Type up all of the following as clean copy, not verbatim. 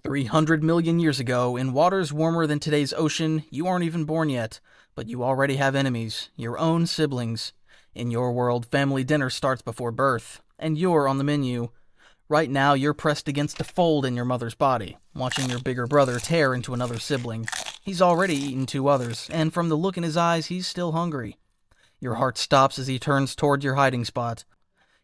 300 million years ago, in waters warmer than today's ocean, you aren't even born yet, but you already have enemies, your own siblings. In your world, family dinner starts before birth, and you're on the menu. Right now, you're pressed against a fold in your mother's body, watching your bigger brother tear into another sibling. He's already eaten 2 others, and from the look in his eyes, he's still hungry. Your heart stops as he turns toward your hiding spot.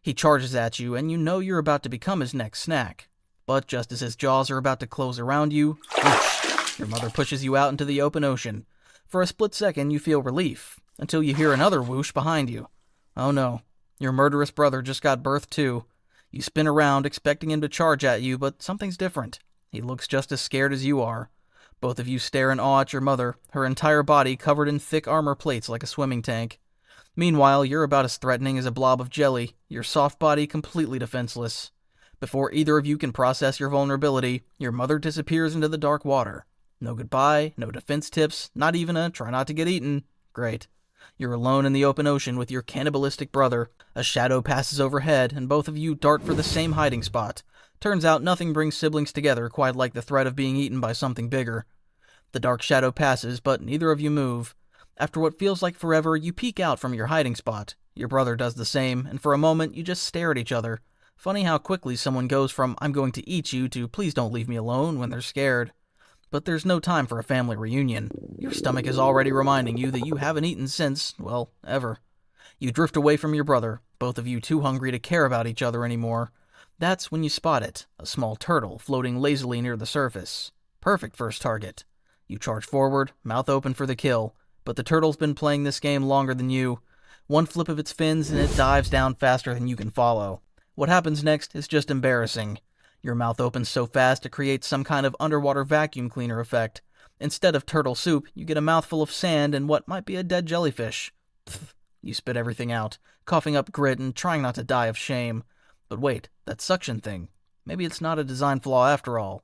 He charges at you, and you know you're about to become his next snack. But just as his jaws are about to close around you, whoosh, your mother pushes you out into the open ocean. For a split second, you feel relief, until you hear another whoosh behind you. Oh no, your murderous brother just got birthed too. You spin around, expecting him to charge at you, but something's different. He looks just as scared as you are. Both of you stare in awe at your mother, her entire body covered in thick armor plates like a swimming tank. Meanwhile, you're about as threatening as a blob of jelly, your soft body completely defenseless. Before either of you can process your vulnerability, your mother disappears into the dark water. No goodbye, no defense tips, not even a try not to get eaten. Great. You're alone in the open ocean with your cannibalistic brother. A shadow passes overhead, and both of you dart for the same hiding spot. Turns out nothing brings siblings together quite like the threat of being eaten by something bigger. The dark shadow passes, but neither of you move. After what feels like forever, you peek out from your hiding spot. Your brother does the same, and for a moment you just stare at each other. Funny how quickly someone goes from "I'm going to eat you" to "please don't leave me alone" when they're scared. But there's no time for a family reunion. Your stomach is already reminding you that you haven't eaten since, well, ever. You drift away from your brother, both of you too hungry to care about each other anymore. That's when you spot it, a small turtle floating lazily near the surface. Perfect first target. You charge forward, mouth open for the kill, but the turtle's been playing this game longer than you. One flip of its fins and it dives down faster than you can follow. What happens next is just embarrassing. Your mouth opens so fast it creates some kind of underwater vacuum cleaner effect. Instead of turtle soup, you get a mouthful of sand and what might be a dead jellyfish. Pfft, you spit everything out, coughing up grit and trying not to die of shame. But wait, that suction thing. Maybe it's not a design flaw after all.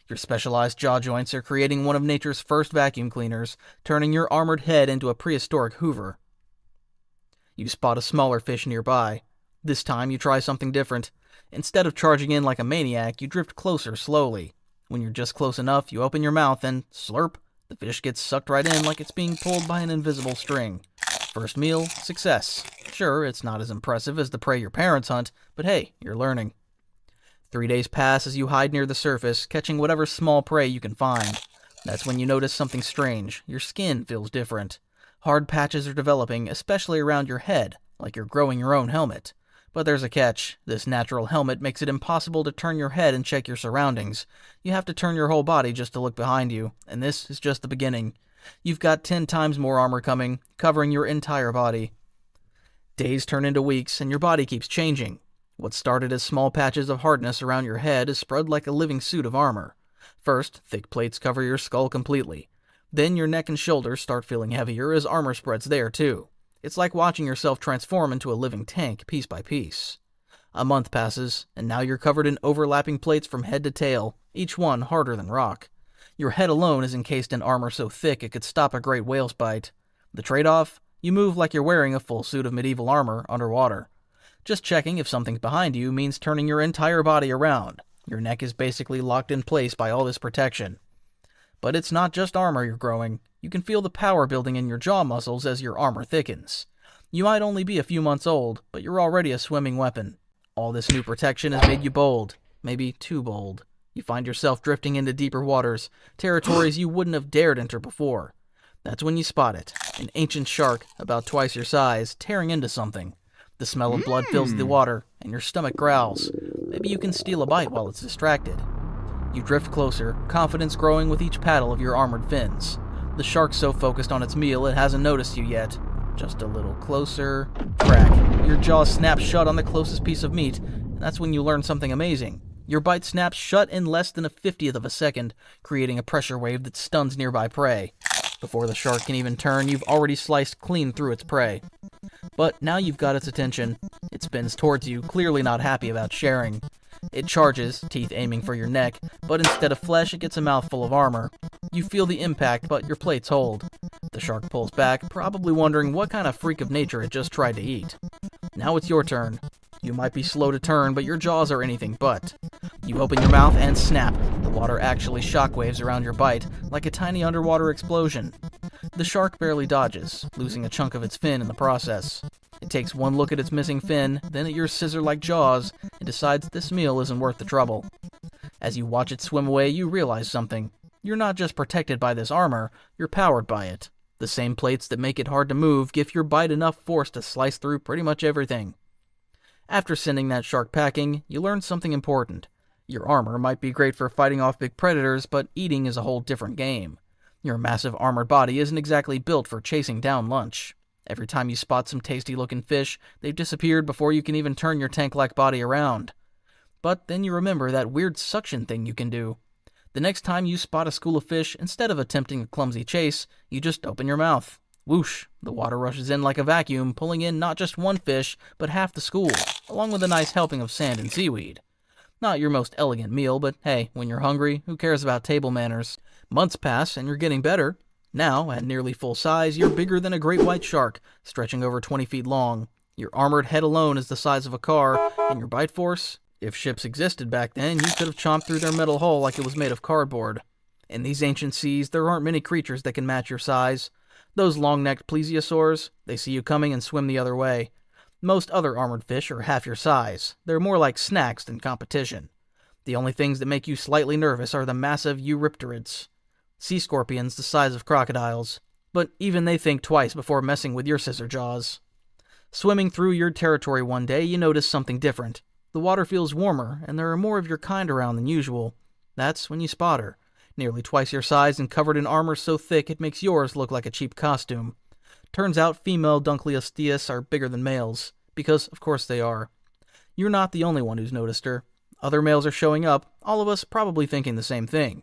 Your specialized jaw joints are creating one of nature's first vacuum cleaners, turning your armored head into a prehistoric Hoover. You spot a smaller fish nearby. This time you try something different. Instead of charging in like a maniac, you drift closer slowly. When you're just close enough, you open your mouth and, slurp, the fish gets sucked right in like it's being pulled by an invisible string. First meal, success. Sure, it's not as impressive as the prey your parents hunt, but hey, you're learning. 3 days pass as you hide near the surface, catching whatever small prey you can find. That's when you notice something strange. Your skin feels different. Hard patches are developing, especially around your head, like you're growing your own helmet. But there's a catch. This natural helmet makes it impossible to turn your head and check your surroundings. You have to turn your whole body just to look behind you, and this is just the beginning. You've got 10 times more armor coming, covering your entire body. Days turn into weeks, and your body keeps changing. What started as small patches of hardness around your head is spread like a living suit of armor. First, thick plates cover your skull completely. Then your neck and shoulders start feeling heavier as armor spreads there too. It's like watching yourself transform into a living tank, piece by piece. A month passes, and now you're covered in overlapping plates from head to tail, each one harder than rock. Your head alone is encased in armor so thick it could stop a great whale's bite. The trade-off? You move like you're wearing a full suit of medieval armor underwater. Just checking if something's behind you means turning your entire body around. Your neck is basically locked in place by all this protection. But it's not just armor you're growing. You can feel the power building in your jaw muscles as your armor thickens. You might only be a few months old, but you're already a swimming weapon. All this new protection has made you bold. Maybe too bold. You find yourself drifting into deeper waters, territories you wouldn't have dared enter before. That's when you spot it. An ancient shark, about twice your size, tearing into something. The smell of blood fills the water, and your stomach growls. Maybe you can steal a bite while it's distracted. You drift closer, confidence growing with each paddle of your armored fins. The shark's so focused on its meal it hasn't noticed you yet. Just a little closer. Crack. Your jaw snaps shut on the closest piece of meat, and that's when you learn something amazing. Your bite snaps shut in less than a 50th of a second, creating a pressure wave that stuns nearby prey. Before the shark can even turn, you've already sliced clean through its prey. But now you've got its attention. It spins towards you, clearly not happy about sharing. It charges, teeth aiming for your neck, but instead of flesh, it gets a mouthful of armor. You feel the impact, but your plates hold. The shark pulls back, probably wondering what kind of freak of nature it just tried to eat. Now it's your turn. You might be slow to turn, but your jaws are anything but. You open your mouth and snap. The water actually shockwaves around your bite like a tiny underwater explosion. The shark barely dodges, losing a chunk of its fin in the process. It takes one look at its missing fin, then at your scissor-like jaws, and decides this meal isn't worth the trouble. As you watch it swim away, you realize something. You're not just protected by this armor, you're powered by it. The same plates that make it hard to move give your bite enough force to slice through pretty much everything. After sending that shark packing, you learn something important. Your armor might be great for fighting off big predators, but eating is a whole different game. Your massive armored body isn't exactly built for chasing down lunch. Every time you spot some tasty-looking fish, they've disappeared before you can even turn your tank-like body around. But then you remember that weird suction thing you can do. The next time you spot a school of fish, instead of attempting a clumsy chase, you just open your mouth. Whoosh! The water rushes in like a vacuum, pulling in not just one fish, but half the school, along with a nice helping of sand and seaweed. Not your most elegant meal, but hey, when you're hungry, who cares about table manners? Months pass, and you're getting better. Now, at nearly full size, you're bigger than a great white shark, stretching over 20 feet long. Your armored head alone is the size of a car, and your bite force? If ships existed back then, you could have chomped through their metal hull like it was made of cardboard. In these ancient seas, there aren't many creatures that can match your size. Those long-necked plesiosaurs, they see you coming and swim the other way. Most other armored fish are half your size. They're more like snacks than competition. The only things that make you slightly nervous are the massive eurypterids, sea scorpions the size of crocodiles. But even they think twice before messing with your scissor jaws. Swimming through your territory one day, you notice something different. The water feels warmer, and there are more of your kind around than usual. That's when you spot her. Nearly twice your size and covered in armor so thick it makes yours look like a cheap costume. Turns out female Dunkleosteus are bigger than males, because of course they are. You're not the only one who's noticed her. Other males are showing up, all of us probably thinking the same thing.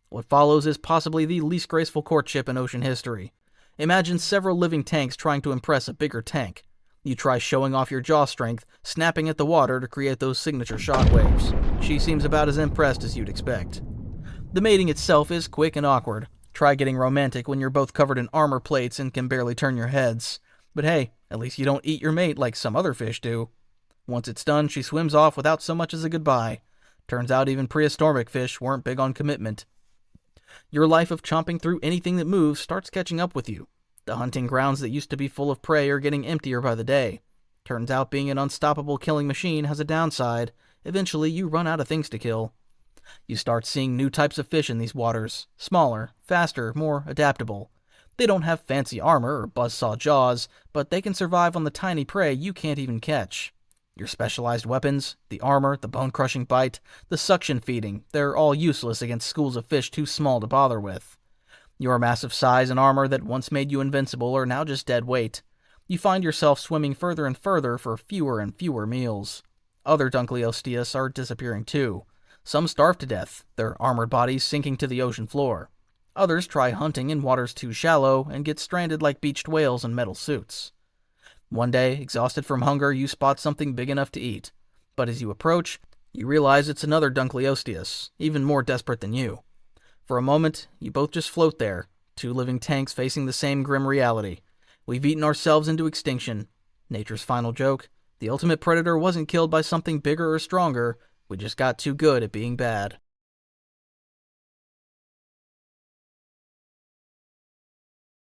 What follows is possibly the least graceful courtship in ocean history. Imagine several living tanks trying to impress a bigger tank. You try showing off your jaw strength, snapping at the water to create those signature shockwaves. She seems about as impressed as you'd expect. The mating itself is quick and awkward. Try getting romantic when you're both covered in armor plates and can barely turn your heads. But hey, at least you don't eat your mate like some other fish do. Once it's done, she swims off without so much as a goodbye. Turns out even prehistoric fish weren't big on commitment. Your life of chomping through anything that moves starts catching up with you. The hunting grounds that used to be full of prey are getting emptier by the day. Turns out being an unstoppable killing machine has a downside. Eventually, you run out of things to kill. You start seeing new types of fish in these waters. Smaller, faster, more adaptable. They don't have fancy armor or buzzsaw jaws, but they can survive on the tiny prey you can't even catch. Your specialized weapons, the armor, the bone-crushing bite, the suction feeding, they're all useless against schools of fish too small to bother with. Your massive size and armor that once made you invincible are now just dead weight. You find yourself swimming further and further for fewer and fewer meals. Other Dunkleosteus are disappearing too. Some starve to death, their armored bodies sinking to the ocean floor. Others try hunting in waters too shallow and get stranded like beached whales in metal suits. One day, exhausted from hunger, you spot something big enough to eat. But as you approach, you realize it's another Dunkleosteus, even more desperate than you. For a moment, you both just float there, two living tanks facing the same grim reality. We've eaten ourselves into extinction. Nature's final joke. The ultimate predator wasn't killed by something bigger or stronger. We just got too good at being bad.